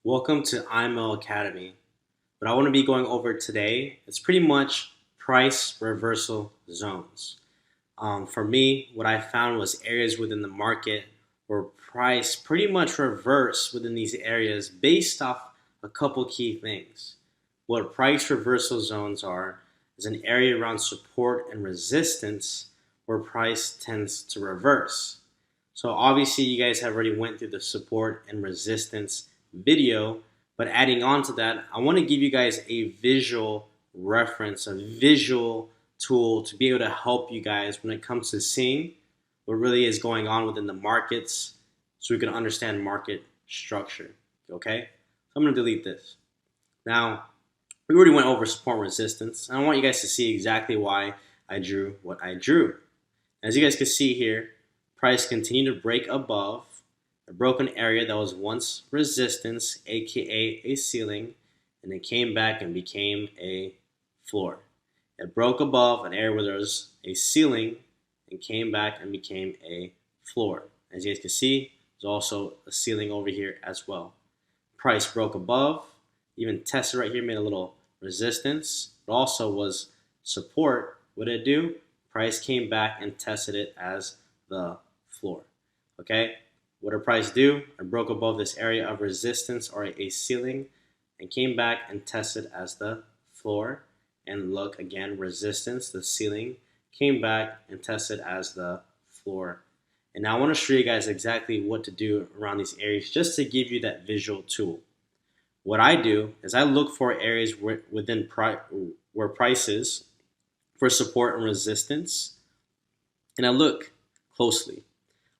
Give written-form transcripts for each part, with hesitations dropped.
Welcome to IML Academy. What I want to be going over today is pretty much price reversal zones. For me, what I found was areas within the market where price pretty much reversed within these areas based off a couple key things. What price reversal zones are is an area around support and resistance where price tends to reverse. So obviously you guys have already went through the support and resistance video, but adding on to that, I want to give you guys a visual reference, a visual tool to be able to help you guys when it comes to seeing what really is going on within the markets so we can understand market structure. Okay? So I'm going to delete this. Now, we already went over support and resistance, and I want you guys to see exactly why I drew what I drew. As you guys can see here, price continued to break above a broken area that was once resistance, aka a ceiling, and it came back and became a floor. It broke above an area where there was a ceiling and came back and became a floor. As you guys can see, there's also a ceiling over here as well. Price broke above, even tested right here, made a little resistance, but also was support. What did it do? Price came back and tested it as the floor. Okay, what did price do? It broke above this area of resistance or a ceiling and came back and tested as the floor. And look again, resistance, the ceiling, came back and tested as the floor. And now I want to show you guys exactly what to do around these areas just to give you that visual tool. What I do is I look for areas within where prices for support and resistance, and I look closely.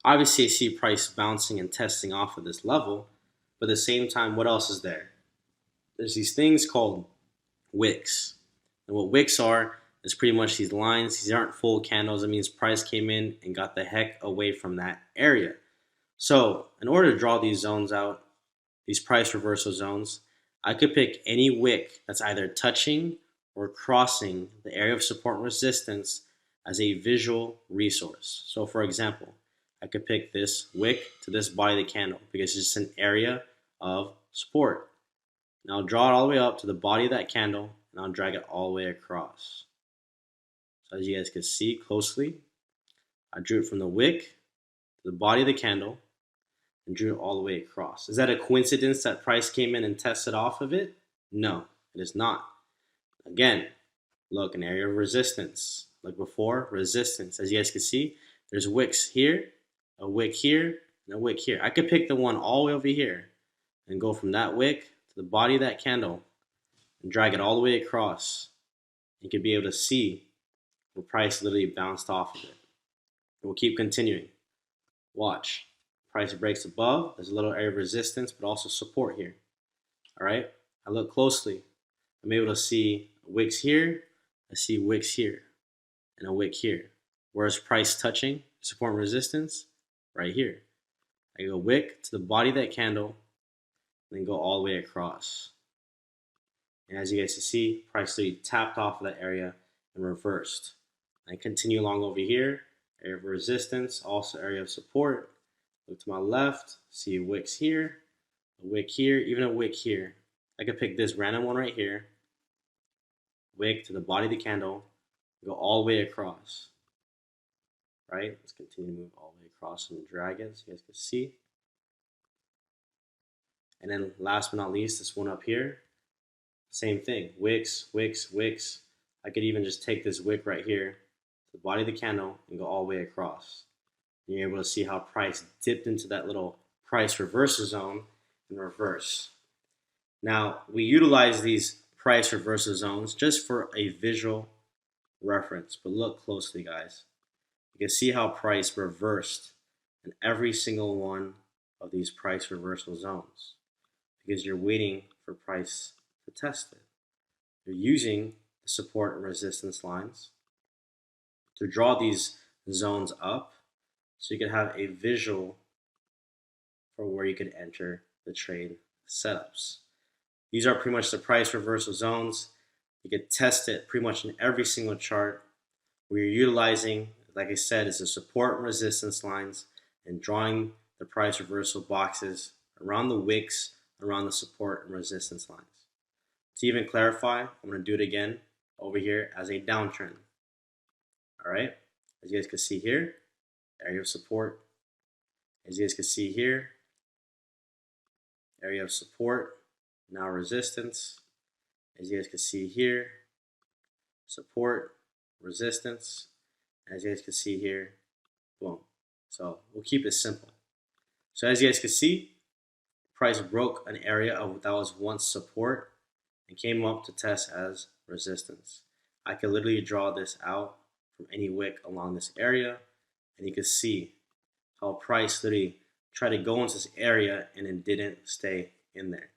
Obviously, I see price bouncing and testing off of this level, but at the same time, what else is there? There's these things called wicks. And what wicks are is pretty much these lines. These aren't full candles. It means price came in and got the heck away from that area. So in order to draw these zones out, these price reversal zones, I could pick any wick that's either touching or crossing the area of support and resistance as a visual resource. So for example, I could pick this wick to this body of the candle because it's just an area of support. Now I'll draw it all the way up to the body of that candle and I'll drag it all the way across. So as you guys can see closely, I drew it from the wick to the body of the candle and drew it all the way across. Is that a coincidence that price came in and tested off of it? No, it is not. Again, look, an area of resistance. Like before, resistance. As you guys can see, there's wicks here, a wick here, and a wick here. I could pick the one all the way over here and go from that wick to the body of that candle and drag it all the way across. You could be able to see where price literally bounced off of it. We'll keep continuing. Watch. Price breaks above. There's a little area of resistance, but also support here. All right. I look closely. I'm able to see wicks here. I see wicks here and a wick here. Where's price touching support and resistance? Right here. I go wick to the body of that candle, and then go all the way across. And as you guys can see, price literally tapped off of that area and reversed. I continue along over here. Area of resistance, also area of support. Look to my left, see wicks here, a wick here, even a wick here. I could pick this random one right here, wick to the body of the candle, go all the way across. Right? Let's continue to move all the way across and drag it so you guys can see. And then last but not least, this one up here, same thing, wicks, wicks, wicks. I could even just take this wick right here to the body of the candle and go all the way across. You're able to see how price dipped into that little price reversal zone and reverse. Now, we utilize these price reversal zones just for a visual reference, but look closely, guys. You can see how price reversed in every single one of these price reversal zones because you're waiting for price to test it. You're using the support and resistance lines to draw these zones up so you can have a visual for where you could enter the trade setups. These are pretty much the price reversal zones. You can test it pretty much in every single chart. What you're utilizing, like I said, is the support and resistance lines and drawing the price reversal boxes around the wicks around the support and resistance lines. To even clarify, I'm going to do it again over here as a downtrend. All right, as you guys can see here, area of support. As you guys can see here, area of support, now resistance. As you guys can see here, support, resistance. As you guys can see here, boom. So we'll keep it simple. So as you guys can see, price broke an area of that was once support and came up to test as resistance. I can literally draw this out from any wick along this area, and you can see how price literally tried to go into this area and it didn't stay in there.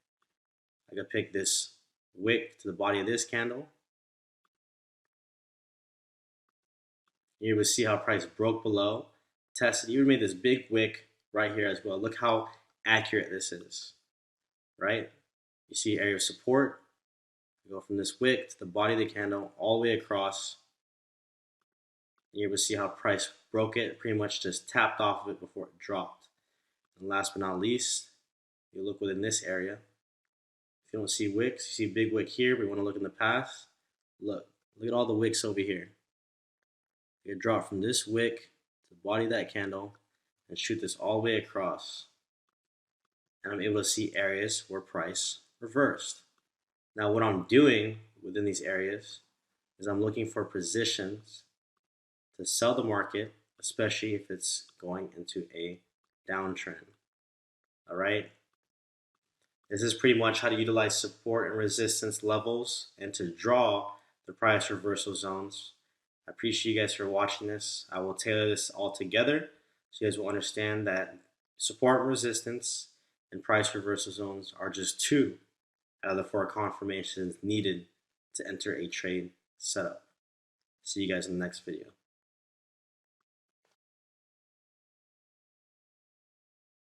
I could pick this wick to the body of this candle. You will see how price broke below, tested, even made this big wick right here as well. Look how accurate this is, right? You see area of support, you go from this wick to the body of the candle all the way across. You're able to see how price broke it, pretty much just tapped off of it before it dropped. And last but not least, you look within this area. If you don't see wicks, you see big wick here, but you want to look in the past. Look at all the wicks over here. You drop from this wick to the body of that candle and shoot this all the way across. And I'm able to see areas where price reversed. Now what I'm doing within these areas is I'm looking for positions to sell the market, especially if it's going into a downtrend. All right. This is pretty much how to utilize support and resistance levels and to draw the price reversal zones. I appreciate you guys for watching this. I will tailor this all together so you guys will understand that support and resistance and price reversal zones are just 2 out of the 4 confirmations needed to enter a trade setup. See you guys in the next video.